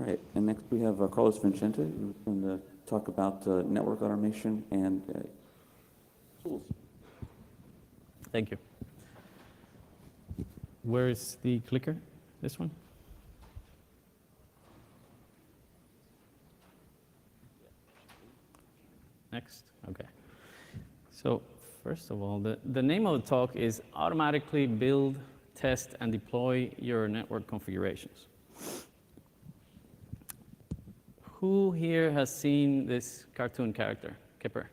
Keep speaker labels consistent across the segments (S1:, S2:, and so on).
S1: All right, and next we have Carlos Vincente, who's going to talk about network automation and tools.
S2: Thank you. Where is the clicker? This one? Next, okay. So first of all, the name of the talk is Automatically Build, Test, and Deploy Your Network Configurations. Who here has seen this cartoon character, Kipper?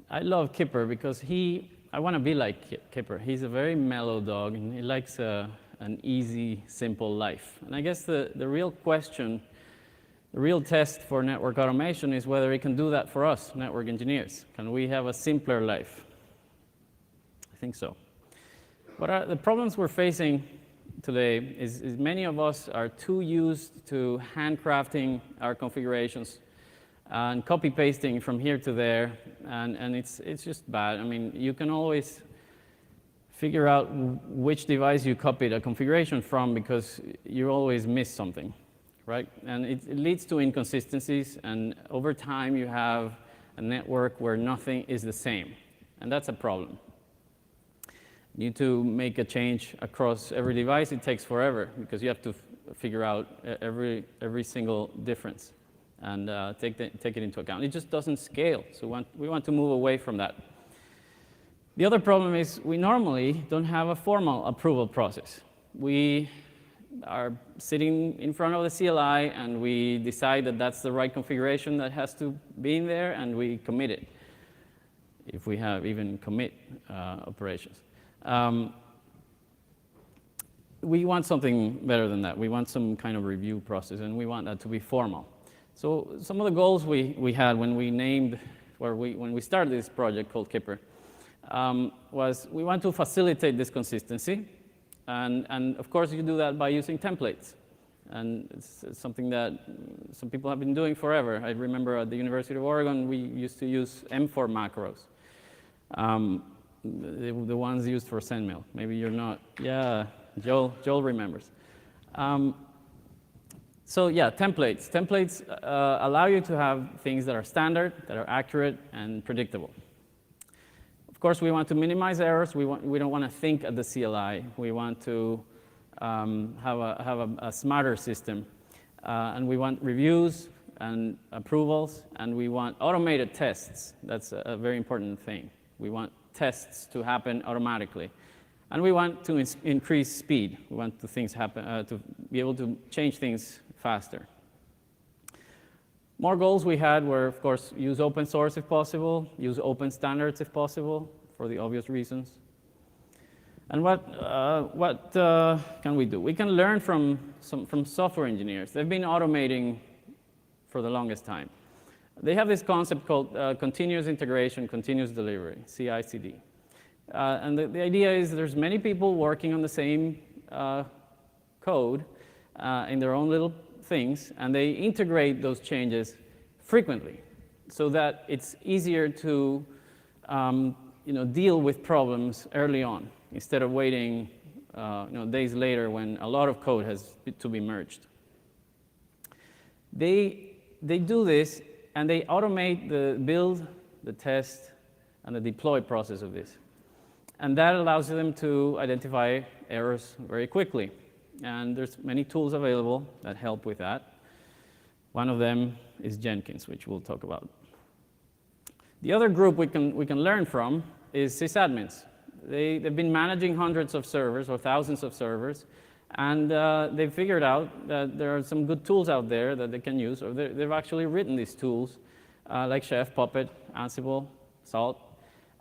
S2: I love Kipper because I want to be like Kipper. He's a very mellow dog, and he likes an easy, simple life. And I guess the real question, the real test for network automation is whether it can do that for us, network engineers. Can we have a simpler life? I think so. What the problems we're facing today is many of us are too used to handcrafting our configurations and copy-pasting from here to there, and it's just bad. I mean, you can always figure out which device you copied a configuration from because you always miss something, right? And it leads to inconsistencies, and over time you have a network where nothing is the same, and that's a problem. You need to make a change across every device. It takes forever because you have to figure out every single difference and take it into account. It just doesn't scale, so we want to move away from that. The other problem is we normally don't have a formal approval process. We are sitting in front of the CLI, and we decide that that's the right configuration that has to be in there, and we commit it, if we have even commit operations. We want something better than that. We want some kind of review process, and we want that to be formal. So some of the goals we had when we started this project called Kipper was we want to facilitate this consistency, and of course you do that by using templates, and it's something that some people have been doing forever. I remember at the University of Oregon we used to use M4 macros, the ones used for SendMail. Maybe you're not. Yeah, Joel remembers. So yeah, templates. Templates allow you to have things that are standard, that are accurate, and predictable. Of course, we want to minimize errors. We don't want to think at the CLI. We want to have a smarter system. And we want reviews and approvals, and we want automated tests. That's a very important thing. We want tests to happen automatically. And we want to increase speed. We want to be able to change things faster. More goals we had were, of course, use open source if possible, use open standards if possible, for the obvious reasons. And what can we do? We can learn from software engineers. They've been automating for the longest time. They have this concept called continuous integration, continuous delivery, CI/CD. And the idea is there's many people working on the same code in their own little things, and they integrate those changes frequently so that it's easier to deal with problems early on instead of waiting days later when a lot of code has to be merged. They do this, and they automate the build, the test, and the deploy process of this. And that allows them to identify errors very quickly. And there's many tools available that help with that. One of them is Jenkins, which we'll talk about. The other group we can learn from is sysadmins. They've been managing hundreds of servers or thousands of servers, and they've figured out that there are some good tools out there that they can use, or they've actually written these tools, like Chef, Puppet, Ansible, Salt.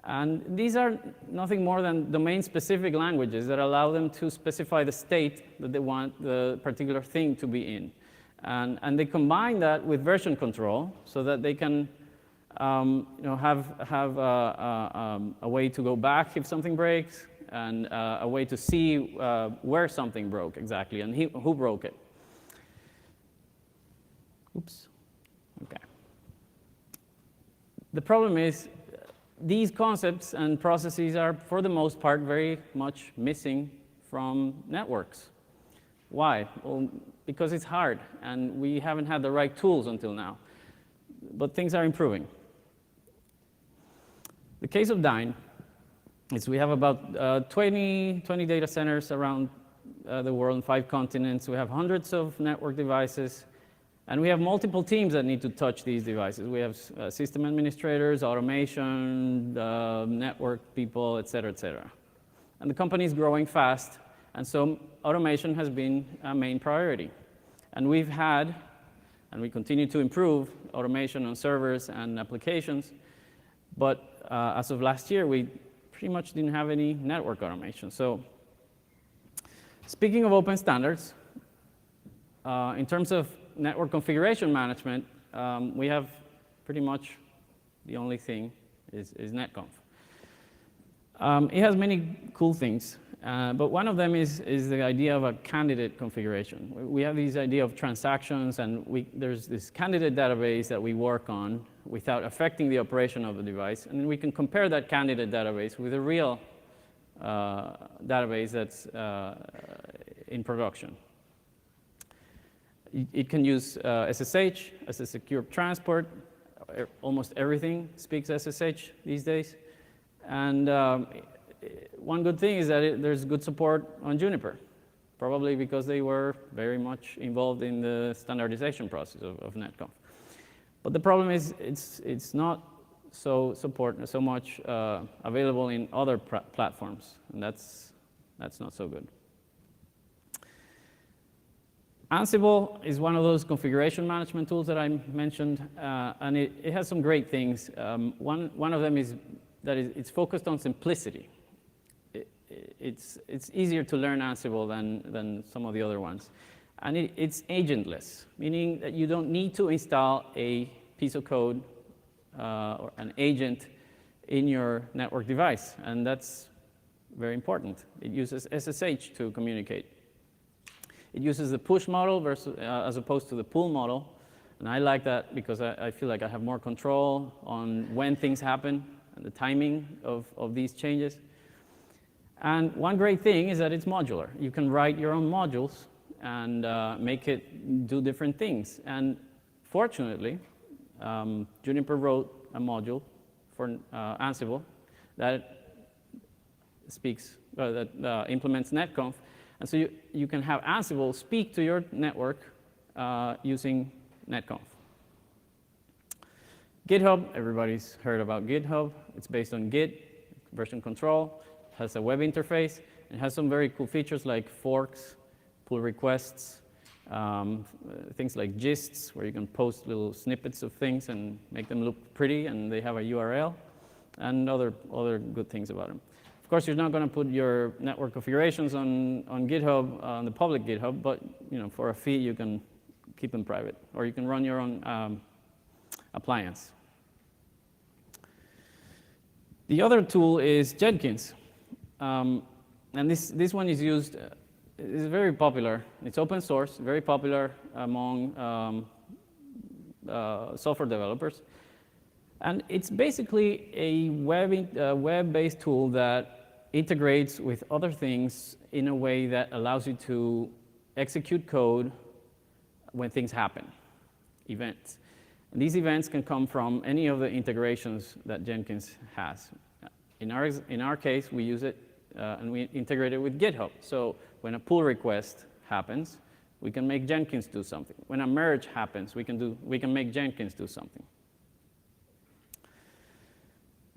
S2: And these are nothing more than domain-specific languages that allow them to specify the state that they want the particular thing to be in. And they combine that with version control so that they can have a way to go back if something breaks, and a way to see where something broke exactly and who broke it. Oops. Okay. The problem is these concepts and processes are, for the most part, very much missing from networks. Why? Well, because it's hard, and we haven't had the right tools until now. But things are improving. The case of Dyn is we have about 20 data centers around the world in 5 continents. We have hundreds of network devices, and we have multiple teams that need to touch these devices. We have system administrators, automation, network people, et cetera, et cetera. And the company is growing fast, and so automation has been a main priority. And we've had, and we continue to improve automation on servers and applications, but as of last year, we pretty much didn't have any network automation. So speaking of open standards, in terms of network configuration management, we have pretty much the only thing is netconf. It has many cool things, but one of them is the idea of a candidate configuration. We have this idea of transactions, and there's this candidate database that we work on without affecting the operation of the device, and we can compare that candidate database with a real database that's in production. It can use SSH as a secure transport. Almost everything speaks SSH these days. And one good thing is that there's good support on Juniper, probably because they were very much involved in the standardization process of netconf. But the problem is it's not so much available in other platforms, and that's not so good. Ansible is one of those configuration management tools that I mentioned, and it has some great things. One of them is that it's focused on simplicity. It's easier to learn Ansible than some of the other ones. And it's agentless, meaning that you don't need to install a piece of code or an agent in your network device, and that's very important. It uses SSH to communicate. It uses the push model versus, as opposed to the pull model, and I like that because I feel like I have more control on when things happen and the timing of these changes. And one great thing is that it's modular. You can write your own modules and make it do different things. And fortunately, Juniper wrote a module for Ansible that implements netconf. And so you can have Ansible speak to your network using netconf. GitHub, everybody's heard about GitHub. It's based on Git, version control, has a web interface, and has some very cool features like forks, pull requests, things like gists, where you can post little snippets of things and make them look pretty, and they have a URL, and other good things about them. Of course, you're not going to put your network configurations on GitHub, on the public GitHub, but for a fee, you can keep them private, or you can run your own appliance. The other tool is Jenkins, and this one is used. It's very popular. It's open source, very popular among software developers. And it's basically a web-based tool that integrates with other things in a way that allows you to execute code when things happen, events. And these events can come from any of the integrations that Jenkins has. In our case, we use it and we integrate it with GitHub. So when a pull request happens, we can make Jenkins do something. When a merge happens, we can make Jenkins do something.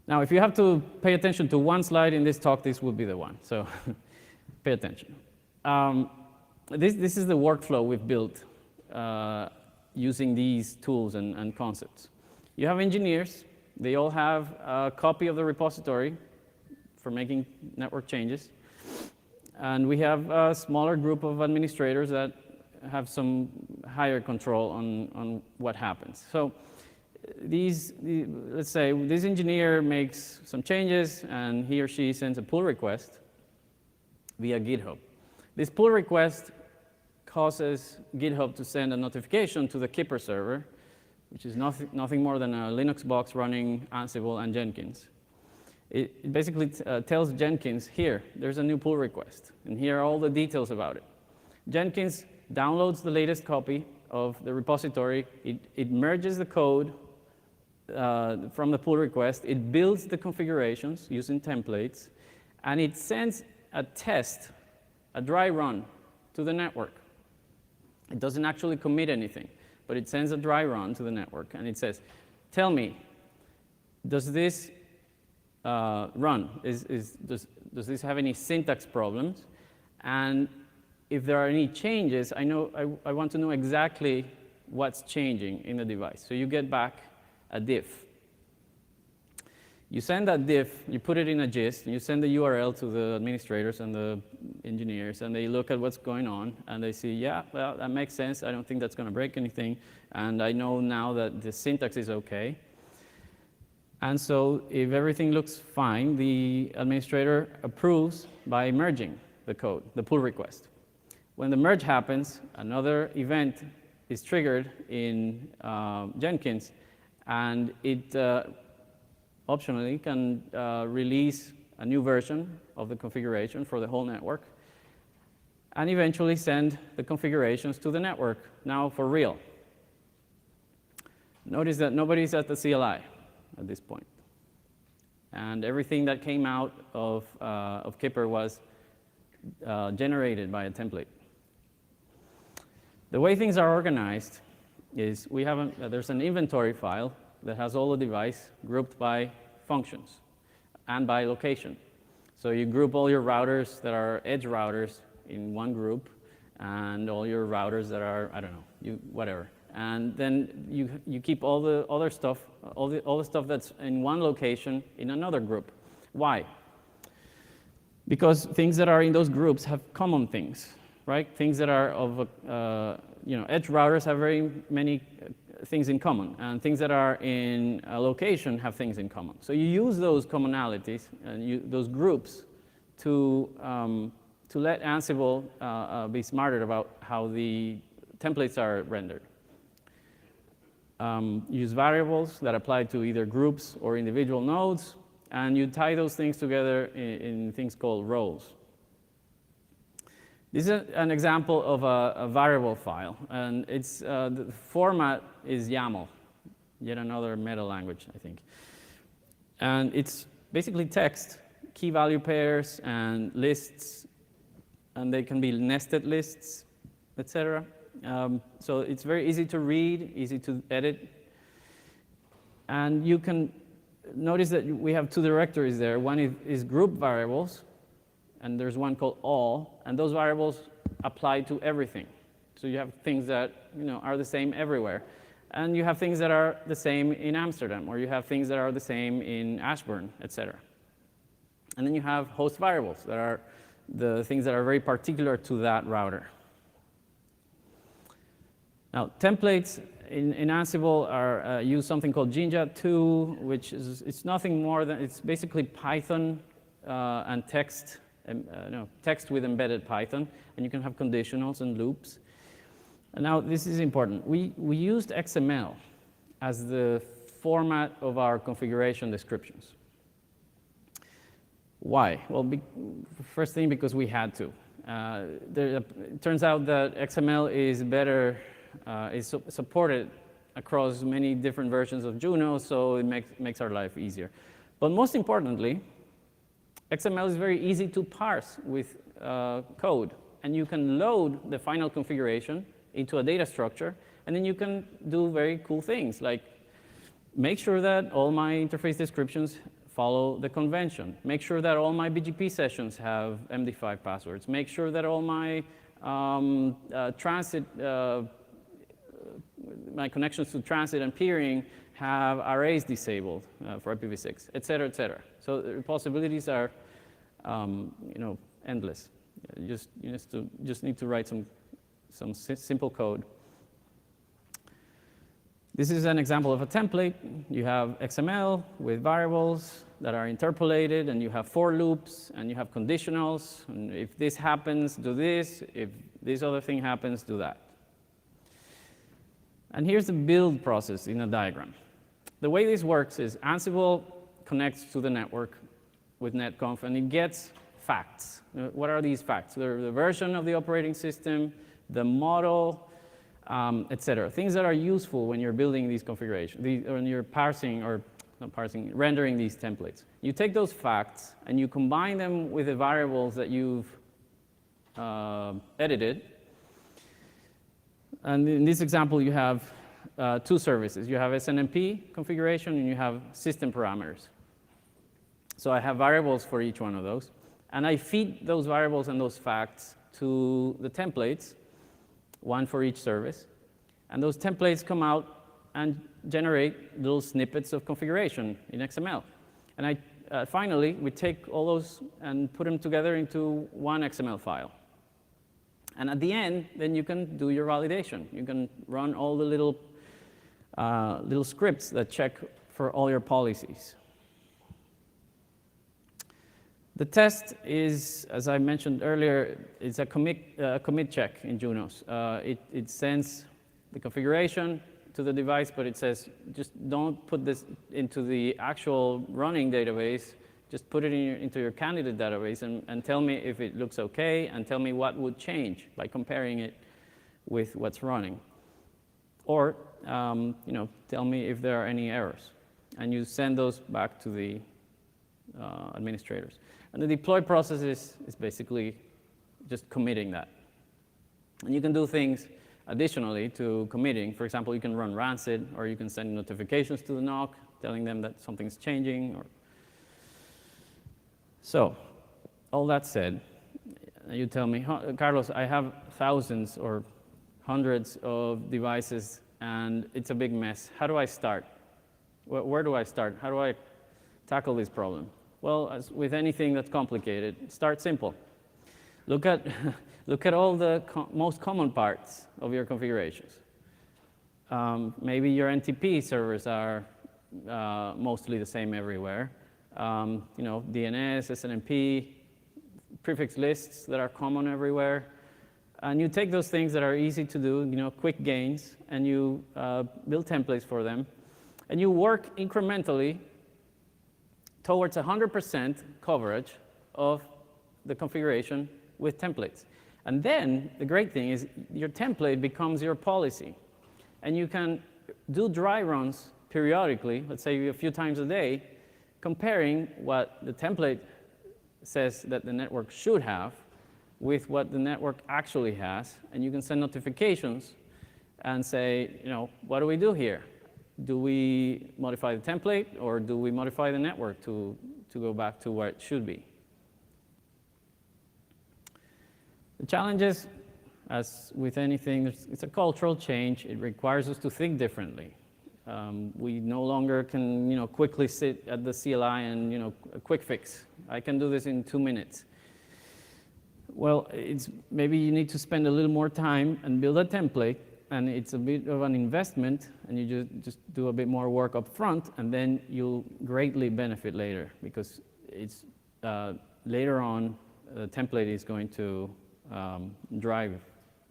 S2: Now, if you have to pay attention to one slide in this talk, this would be the one. So pay attention. This is the workflow we've built using these tools and concepts. You have engineers. They all have a copy of the repository for making network changes. And we have a smaller group of administrators that have some higher control on what happens. So let's say this engineer makes some changes, and he or she sends a pull request via GitHub. This pull request causes GitHub to send a notification to the Kipper server, which is nothing more than a Linux box running Ansible and Jenkins. It basically tells Jenkins, here, there's a new pull request, and here are all the details about it. Jenkins downloads the latest copy of the repository. It merges the code from the pull request. It builds the configurations using templates, and it sends a test, a dry run, to the network. It doesn't actually commit anything, but it sends a dry run to the network, and it says, tell me, does this run? Does this have any syntax problems? And if there are any changes, I want to know exactly what's changing in the device. So you get back a diff. You send that diff, you put it in a gist, and you send the URL to the administrators and the engineers, and they look at what's going on, and they see, yeah, well, that makes sense. I don't think that's going to break anything, and I know now that the syntax is OK. And so if everything looks fine, the administrator approves by merging the code, the pull request. When the merge happens, another event is triggered in Jenkins, and it optionally can release a new version of the configuration for the whole network, and eventually send the configurations to the network, now for real. Notice that nobody's at the CLI at this point. And everything that came out of Kipper was generated by a template. The way things are organized is there's an inventory file that has all the device grouped by functions and by location. So you group all your routers that are edge routers in one group, and all your routers that are, I don't know, whatever. And then you keep all the other stuff, all the stuff that's in one location in another group. Why? Because things that are in those groups have common things, right? Things that are of, edge routers have very many things in common, and things that are in a location have things in common. So you use those commonalities and those groups to let Ansible be smarter about how the templates are rendered. Use variables that apply to either groups or individual nodes, and you tie those things together in things called roles. This is an example of a variable file, and the format is YAML, yet another meta language, I think. And it's basically text, key value pairs, and lists, and they can be nested lists, etc. So it's very easy to read, easy to edit. And you can notice that we have two directories there. One is group variables, and there's one called all, and those variables apply to everything. So you have things that are the same everywhere. And you have things that are the same in Amsterdam, or you have things that are the same in Ashburn, etc. And then you have host variables that are the things that are very particular to that router. Now, templates in Ansible use something called Jinja 2, which it's nothing more than, it's basically Python and text, text with embedded Python, and you can have conditionals and loops. And now, this is important. We used XML as the format of our configuration descriptions. Why? Well, first thing, because we had to. It turns out that XML is better, is supported across many different versions of Juno, so it makes our life easier. But most importantly, XML is very easy to parse with code, and you can load the final configuration into a data structure, and then you can do very cool things, like make sure that all my interface descriptions follow the convention. Make sure that all my BGP sessions have MD5 passwords. Make sure that all my my connections to transit and peering have arrays disabled for IPv6, et cetera, et cetera. So the possibilities are, endless. You just need to write some simple code. This is an example of a template. You have XML with variables that are interpolated, and you have for loops, and you have conditionals. And if this happens, do this. If this other thing happens, do that. And here's the build process in a diagram. The way this works is Ansible connects to the network with netconf, and it gets facts. What are these facts? They're the version of the operating system, the model, etc. Things that are useful when you're building these configurations, when you're parsing, or not parsing, rendering these templates. You take those facts and you combine them with the variables that you've edited. And in this example, you have two services. You have SNMP configuration and you have system parameters. So I have variables for each one of those. And I feed those variables and those facts to the templates, one for each service. And those templates come out and generate little snippets of configuration in XML. And finally, we take all those and put them together into one XML file. And at the end, then you can do your validation. You can run all the little scripts that check for all your policies. The test is, as I mentioned earlier, it's a commit check in Junos. It sends the configuration to the device, but it says, just don't put this into the actual running database. Just put it into your candidate database and tell me if it looks OK, and tell me what would change by comparing it with what's running. Or tell me if there are any errors. And you send those back to the administrators. And the deploy process is basically just committing that. And you can do things additionally to committing. For example, you can run rancid, or you can send notifications to the NOC telling them that something's changing. So, all that said, you tell me, Carlos, I have thousands or hundreds of devices, and it's a big mess. How do I start? Where do I start? How do I tackle this problem? Well, as with anything that's complicated, start simple. Look at all the most common parts of your configurations. Maybe your NTP servers are mostly the same everywhere. DNS, SNMP, prefix lists that are common everywhere. And you take those things that are easy to do, quick gains, and you build templates for them. And you work incrementally towards 100% coverage of the configuration with templates. And then the great thing is your template becomes your policy. And you can do dry runs periodically, let's say a few times a day, comparing what the template says that the network should have with what the network actually has. And you can send notifications and say, what do we do here? Do we modify the template, or do we modify the network to go back to where it should be? The challenge is, as with anything, it's a cultural change. It requires us to think differently. We no longer can, quickly sit at the CLI and, a quick fix. I can do this in 2 minutes. Well, maybe you need to spend a little more time and build a template, and it's a bit of an investment, and you just do a bit more work up front, and then you'll greatly benefit later, because it's later on, the template is going to drive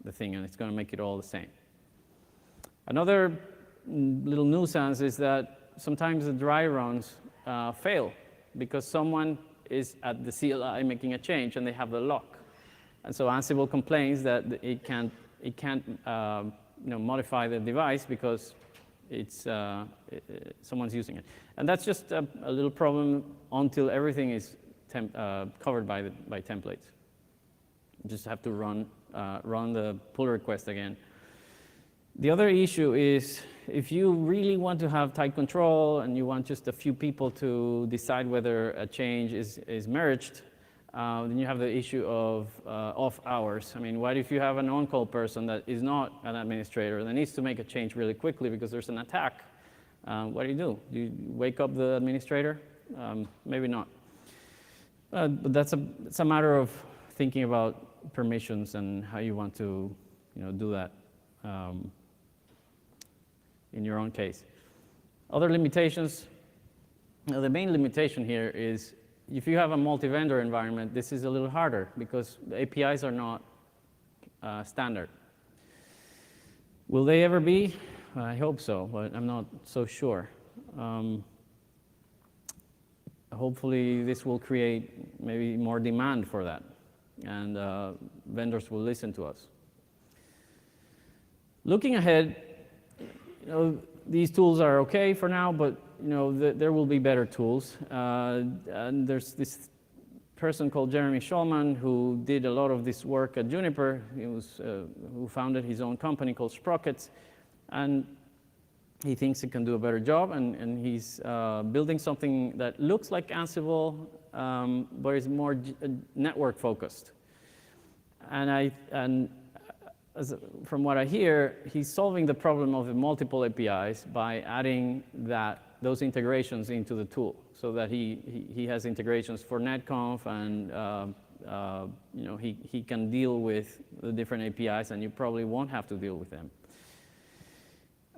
S2: the thing, and it's going to make it all the same. Another little nuisance is that sometimes the dry runs fail because someone is at the CLI making a change and they have the lock. And so Ansible complains that it can't modify the device because someone's using it. And that's just a little problem until everything is covered by templates. You just have to run the pull request again. The other issue is if you really want to have tight control and you want just a few people to decide whether a change is merged, then you have the issue of off hours. I mean, what if you have an on-call person that is not an administrator that needs to make a change really quickly because there's an attack? What do? Do you wake up the administrator? Maybe not. But that's a matter of thinking about permissions and how you want to do that in your own case. Other limitations, the main limitation here is if you have a multi-vendor environment, this is a little harder because the APIs are not standard. Will they ever be? I hope so, but I'm not so sure. hopefully this will create maybe more demand for that, and vendors will listen to us. Looking ahead, these tools are okay for now, but there will be better tools. And there's this person called Jeremy Schulman who did a lot of this work at Juniper. Who founded his own company called Sprockets, and he thinks he can do a better job, and he's building something that looks like Ansible, but is more network focused. And from what I hear, he's solving the problem of the multiple APIs by adding those integrations into the tool, so that he has integrations for netconf, and he can deal with the different APIs, and you probably won't have to deal with them.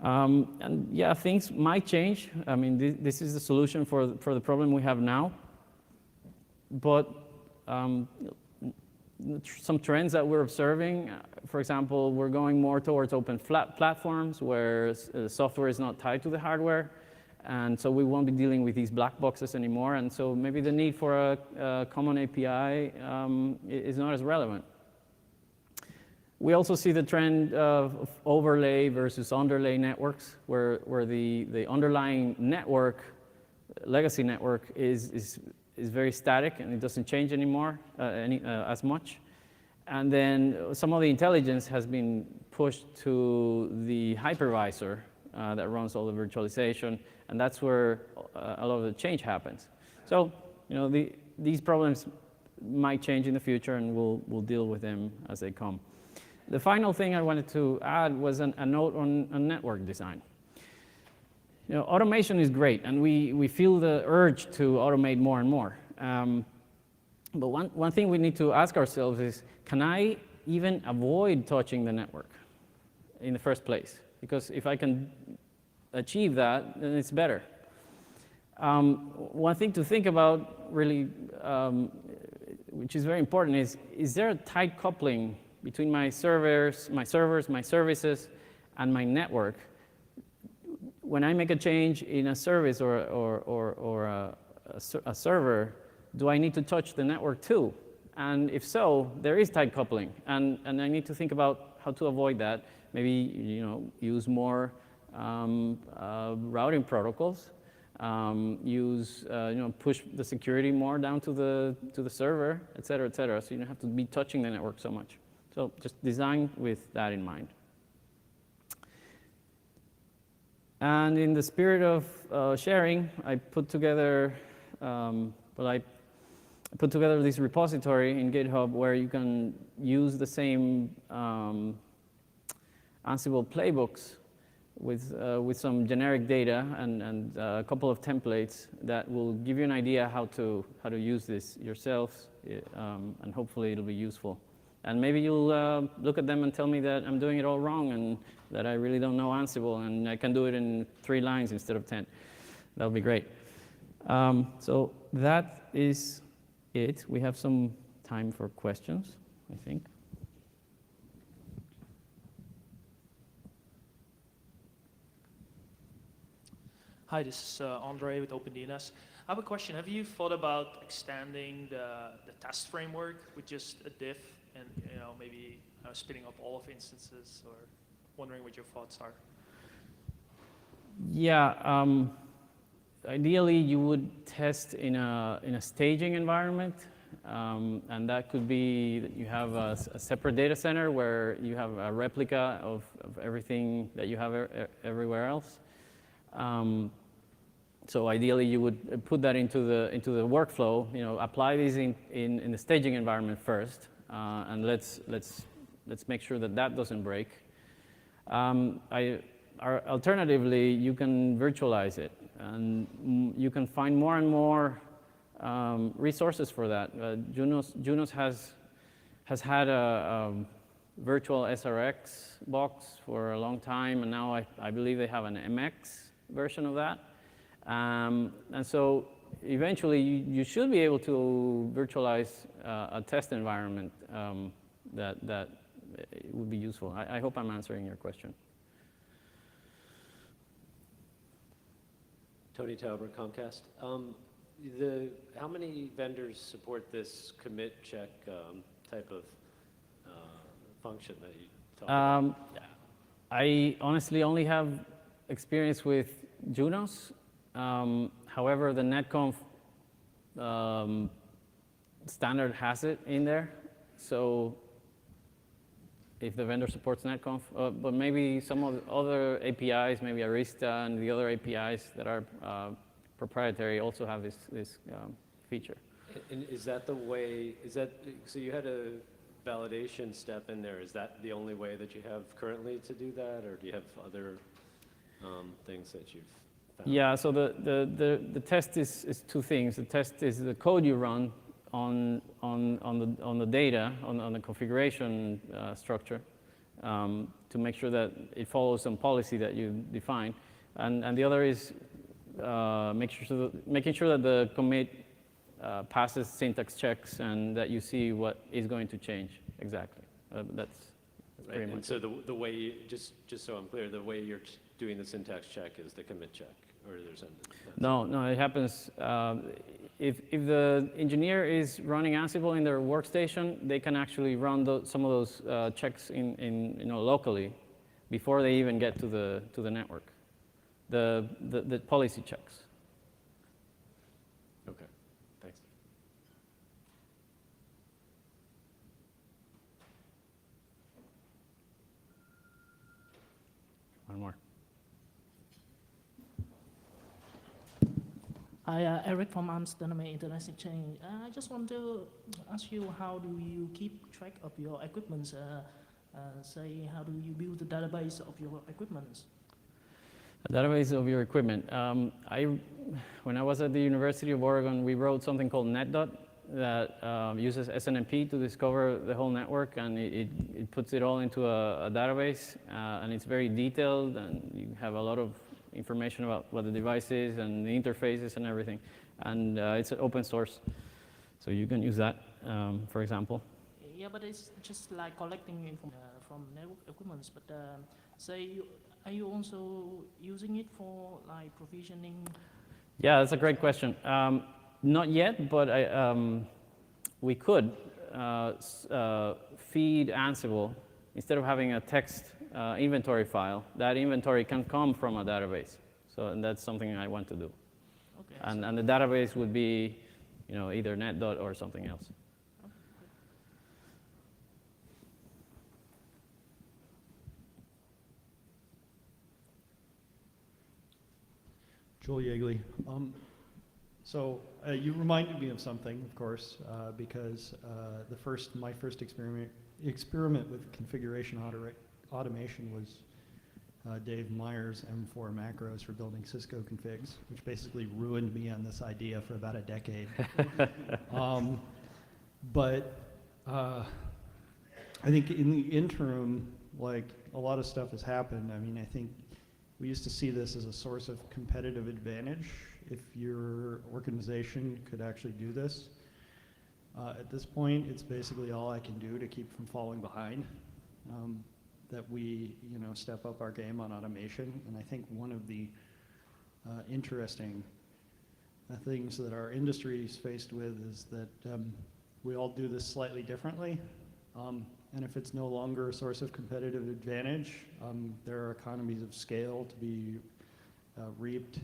S2: And yeah, things might change. I mean, this is the solution for the problem we have now. But some trends that we're observing, for example, we're going more towards open platforms where software is not tied to the hardware. And so we won't be dealing with these black boxes anymore. And so maybe the need for a common API is not as relevant. We also see the trend of overlay versus underlay networks, where the underlying network, legacy network, is very static and it doesn't change anymore as much. And then some of the intelligence has been pushed to the hypervisor that runs all the virtualization, and that's where a lot of the change happens. So these problems might change in the future, and we'll deal with them as they come. The final thing I wanted to add was a note on network design. Automation is great, and we feel the urge to automate more and more. But one thing we need to ask ourselves is, can I even avoid touching the network in the first place? Because if I can achieve that, then it's better. One thing to think about, really, which is very important, is there a tight coupling between my servers, my services, and my network? When I make a change in a service or a server, do I need to touch the network too? And if so, there is tight coupling, and I need to think about how to avoid that. Maybe use more routing protocols. Push the security more down to the server, et cetera, so you don't have to be touching the network so much. So just design with that in mind. And in the spirit of sharing, I put together this repository in GitHub where you can use the same Ansible playbooks with some generic data and a couple of templates that will give you an idea how to use this yourselves, and hopefully it'll be useful. And maybe you'll look at them and tell me that I'm doing it all wrong and that I really don't know Ansible and I can do it in 3 lines instead of 10. That'll be great. So that is it. We have some time for questions, I think.
S3: Hi, this is Andre with OpenDNS. I have a question. Have you thought about extending the test framework with just a diff and maybe spinning up all of instances, or wondering what your thoughts are?
S2: Yeah, ideally you would test in a staging environment, and that could be that you have a separate data center where you have a replica of everything that you have everywhere else. So ideally you would put that into the workflow. Apply these in the staging environment first, and let's make sure that doesn't break. Alternatively, you can virtualize it, and you can find more and more resources for that. Junos has had a virtual SRX box for a long time, and now I believe they have an MX version of that. And so eventually you should be able to virtualize a test environment that would be useful. I hope I'm answering your question.
S4: Tony Tauber, Comcast. How many vendors support this commit check type of function that you talked about?
S2: I honestly only have experience with Junos. However, the netconf standard has it in there. So if the vendor supports netconf, but maybe some of the other APIs, maybe Arista and the other APIs that are proprietary also have this feature.
S4: And is that the way, so you had a validation step in there. Is that the only way that you have currently to do that, or do you have other things that you've found?
S2: Yeah, so the test is two things. The test is the code you run on the data, on the configuration structure, to make sure that it follows some policy that you define. And the other is making sure that the commit passes syntax checks and that you see what is going to change exactly. That's pretty
S4: And
S2: much
S4: so
S2: it.
S4: the way, just so I'm clear, the way you're doing the syntax check is the commit check, or there's
S2: No, it happens. If the engineer is running Ansible in their workstation, they can actually run some of those checks in locally before they even get to the network. The policy checks.
S4: Okay, thanks.
S2: One more.
S5: Hi, Eric from Amsterdam Internet Exchange. I just want to ask you, how do you keep track of your equipment? Say, how do you build the database of your equipment?
S2: A database of your equipment. When I was at the University of Oregon, we wrote something called NetDot that uses SNMP to discover the whole network, and it puts it all into a database, and it's very detailed, and you have a lot of information about what the device is and the interfaces and everything. And it's open source, so you can use that, for example.
S5: Yeah, but it's just like collecting information from network equipment. But are you also using it for like provisioning?
S2: Yeah, that's a great question. Not yet, but we could feed Ansible, instead of having a text inventory file, that inventory can come from a database. So and that's something I want to do.
S5: Okay.
S2: And the database would be, either NetDot or something else.
S6: Joel Yeagley. So you reminded me of something, of course, because my first experiment with configuration automation was Dave Meyer's M4 macros for building Cisco configs, which basically ruined me on this idea for about a decade. But I think in the interim, like a lot of stuff has happened. I mean, I think we used to see this as a source of competitive advantage if your organization could actually do this. At this point, it's basically all I can do to keep from falling behind. That we, step up our game on automation. And I think one of the interesting things that our industry is faced with is that we all do this slightly differently. And if it's no longer a source of competitive advantage, there are economies of scale to be reaped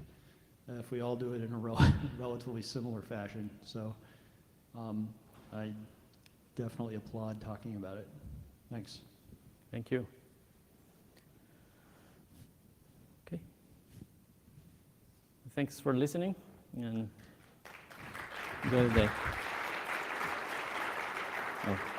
S6: if we all do it in a relatively similar fashion. So I definitely applaud talking about it. Thanks.
S2: Thank you. Okay. Thanks for listening, and enjoy the day. Oh.